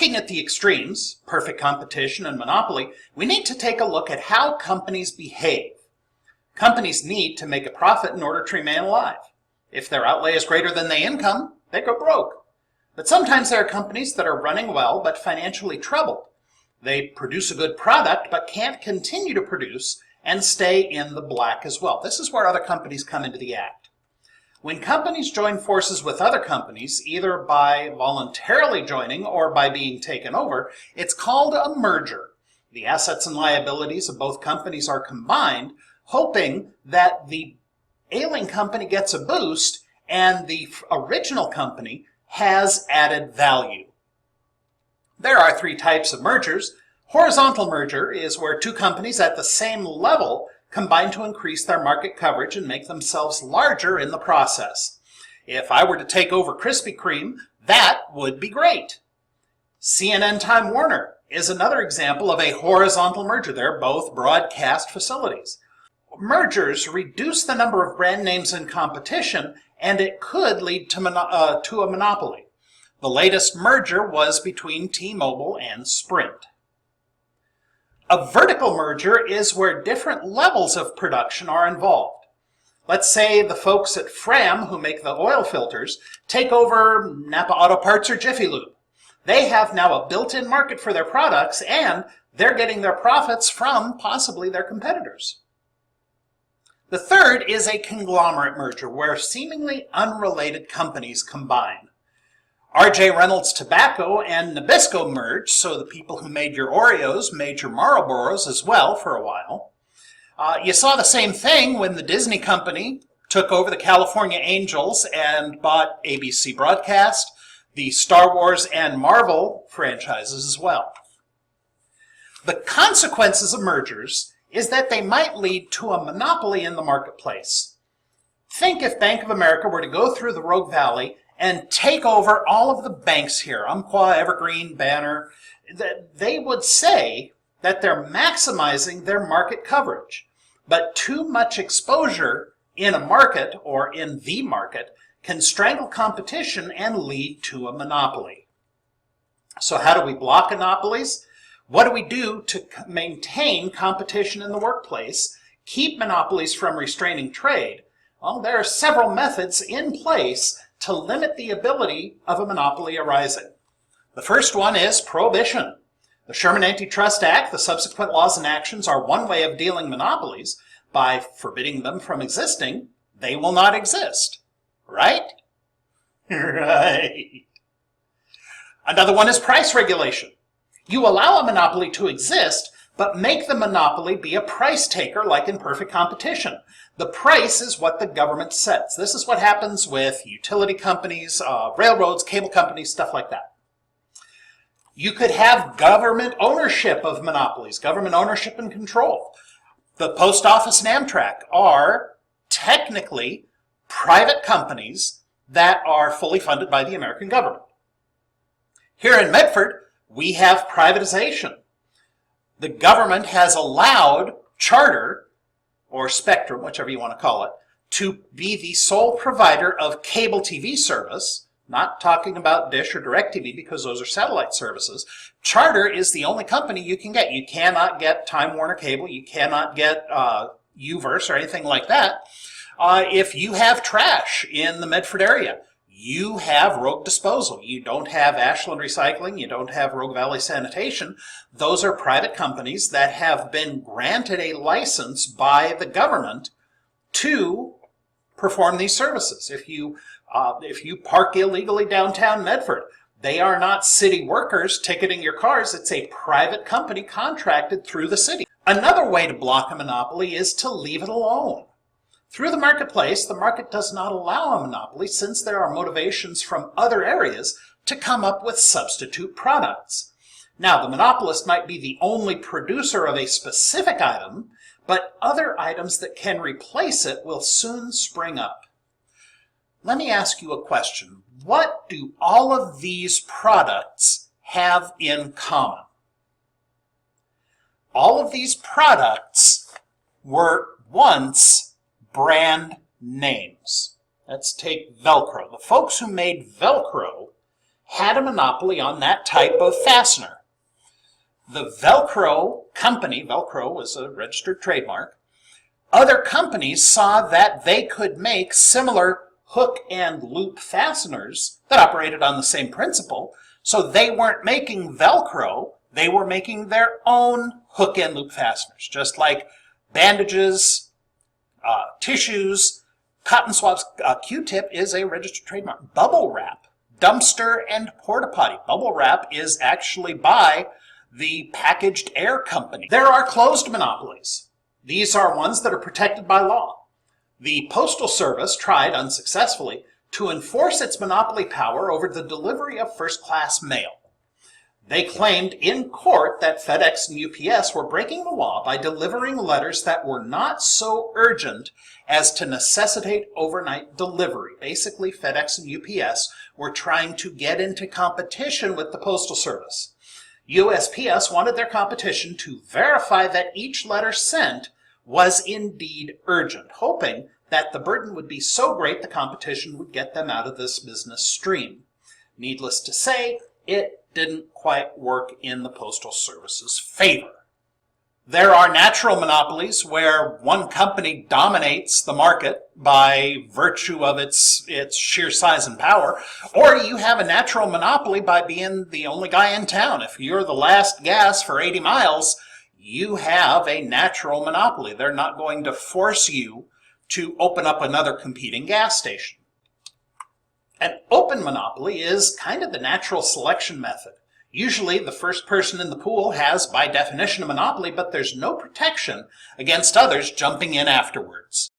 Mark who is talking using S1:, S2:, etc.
S1: looking at the extremes, perfect competition and monopoly, we need to take a look at how companies behave. Companies need to make a profit in order to remain alive. If their outlay is greater than their income, they go broke. But sometimes there are companies that are running well but financially troubled. They produce a good product but can't continue to produce and stay in the black as well. This is where other companies come into the act. When companies join forces with other companies, either by voluntarily joining or by being taken over, it's called a merger. The assets and liabilities of both companies are combined, hoping that the ailing company gets a boost and the original company has added value. There are three types of mergers. Horizontal merger is where two companies at the same level combine to increase their market coverage and make themselves larger in the process. If I were to take over Krispy Kreme, that would be great. CNN Time Warner is another example of a horizontal merger. They're both broadcast facilities. Mergers reduce the number of brand names in competition, and it could lead to a monopoly. The latest merger was between T-Mobile and Sprint. A vertical merger is where different levels of production are involved. Let's say the folks at Fram, who make the oil filters, take over Napa Auto Parts or Jiffy Lube. They have now a built-in market for their products, and they're getting their profits from possibly their competitors. The third is a conglomerate merger, where seemingly unrelated companies combine. R.J. Reynolds Tobacco and Nabisco merged, so the people who made your Oreos made your Marlboros as well for a while. You saw the same thing when the Disney company took over the California Angels and bought ABC Broadcast, the Star Wars and Marvel franchises as well. The consequences of mergers is that they might lead to a monopoly in the marketplace. Think if Bank of America were to go through the Rogue Valley and take over all of the banks here, Umpqua, Evergreen, Banner, they would say that they're maximizing their market coverage. But too much exposure in a market or in the market can strangle competition and lead to a monopoly. So how do we block monopolies? What do we do to maintain competition in the workplace, keep monopolies from restraining trade? Well, there are several methods in place to limit the ability of a monopoly arising. The first one is prohibition. The Sherman Antitrust Act, the subsequent laws and actions are one way of dealing monopolies. By forbidding them from existing, they will not exist. Right? Right. Another one is price regulation. You allow a monopoly to exist, but make the monopoly be a price taker like in perfect competition. The price is what the government sets. This is what happens with utility companies, railroads, cable companies, stuff like that. You could have government ownership of monopolies, government ownership and control. The Post Office and Amtrak are technically private companies that are fully funded by the American government. Here in Medford, we have privatization. The government has allowed Charter, or Spectrum, whichever you want to call it, to be the sole provider of cable TV service, not talking about Dish or DirecTV because those are satellite services. Charter is the only company you can get. You cannot get Time Warner Cable, you cannot get Uverse or anything like that. If you have trash in the Medford area, you have Rogue Disposal. You don't have Ashland Recycling. You don't have Rogue Valley Sanitation. Those are private companies that have been granted a license by the government to perform these services. If you park illegally downtown Medford, they are not city workers ticketing your cars. It's a private company contracted through the city. Another way to block a monopoly is to leave it alone. Through the marketplace, the market does not allow a monopoly since there are motivations from other areas to come up with substitute products. Now, the monopolist might be the only producer of a specific item, but other items that can replace it will soon spring up. Let me ask you a question. What do all of these products have in common? All of these products were once brand names. Let's take Velcro. The folks who made Velcro had a monopoly on that type of fastener. The Velcro company, Velcro was a registered trademark, other companies saw that they could make similar hook and loop fasteners that operated on the same principle, so they weren't making Velcro, they were making their own hook and loop fasteners, just like bandages, tissues, cotton swabs. Q-tip is a registered trademark. Bubble wrap, dumpster and porta potty. Bubble wrap is actually by the Packaged Air Company. There are closed monopolies. These are ones that are protected by law. The Postal Service tried unsuccessfully to enforce its monopoly power over the delivery of first-class mail. They claimed in court that FedEx and UPS were breaking the law by delivering letters that were not so urgent as to necessitate overnight delivery. Basically, FedEx and UPS were trying to get into competition with the Postal Service. USPS wanted their competition to verify that each letter sent was indeed urgent, hoping that the burden would be so great the competition would get them out of this business stream. Needless to say, it didn't quite work in the Postal Service's favor. There are natural monopolies where one company dominates the market by virtue of its sheer size and power, or you have a natural monopoly by being the only guy in town. If you're the last gas for 80 miles, you have a natural monopoly. They're not going to force you to open up another competing gas station. An open monopoly is kind of the natural selection method. Usually the first person in the pool has, by definition, a monopoly, but there's no protection against others jumping in afterwards.